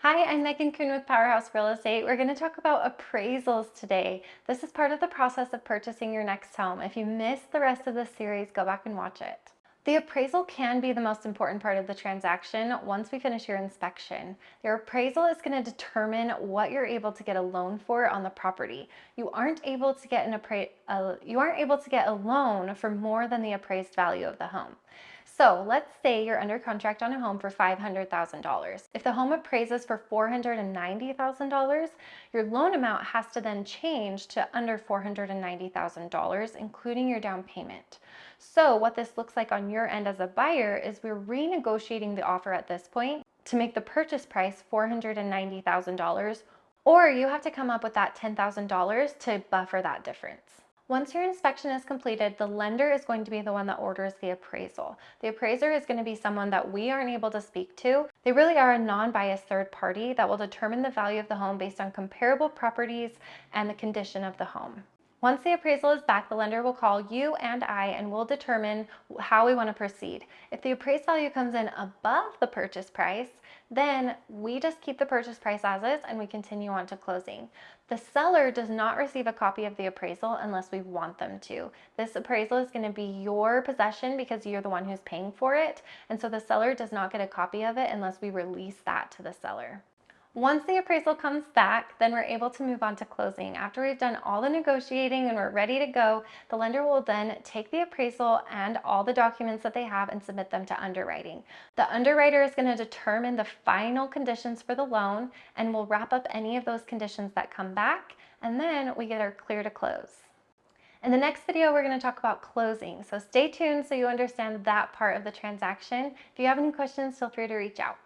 Hi, I'm Megan Kuhn with Powerhouse Real Estate. We're going to talk about appraisals today. This is part of the process of purchasing your next home. If you missed the rest of the series, go back and watch it. The appraisal can be the most important part of the transaction once we finish your inspection. Your appraisal is going to determine what you're able to get a loan for on the property. You aren't able to get a loan for more than the appraised value of the home. So let's say you're under contract on a home for $500,000. If the home appraises for $490,000, your loan amount has to then change to under $490,000, including your down payment. So what this looks like on your end as a buyer is we're renegotiating the offer at this point to make the purchase price $490,000, or you have to come up with that $10,000 to buffer that difference. Once your inspection is completed, the lender is going to be the one that orders the appraisal. The appraiser is going to be someone that we aren't able to speak to. They really are a non-biased third party that will determine the value of the home based on comparable properties and the condition of the home. Once the appraisal is back, the lender will call you and I, and we'll determine how we want to proceed. If the appraised value comes in above the purchase price, then we just keep the purchase price as is and we continue on to closing. The seller does not receive a copy of the appraisal unless we want them to. This appraisal is going to be your possession because you're the one who's paying for it, and so the seller does not get a copy of it unless we release that to the seller. Once the appraisal comes back, then we're able to move on to closing. After we've done all the negotiating and we're ready to go, the lender will then take the appraisal and all the documents that they have and submit them to underwriting. The underwriter is going to determine the final conditions for the loan and will wrap up any of those conditions that come back, and then we get our clear to close. In the next video, we're going to talk about closing, so stay tuned so you understand that part of the transaction. If you have any questions, feel free to reach out.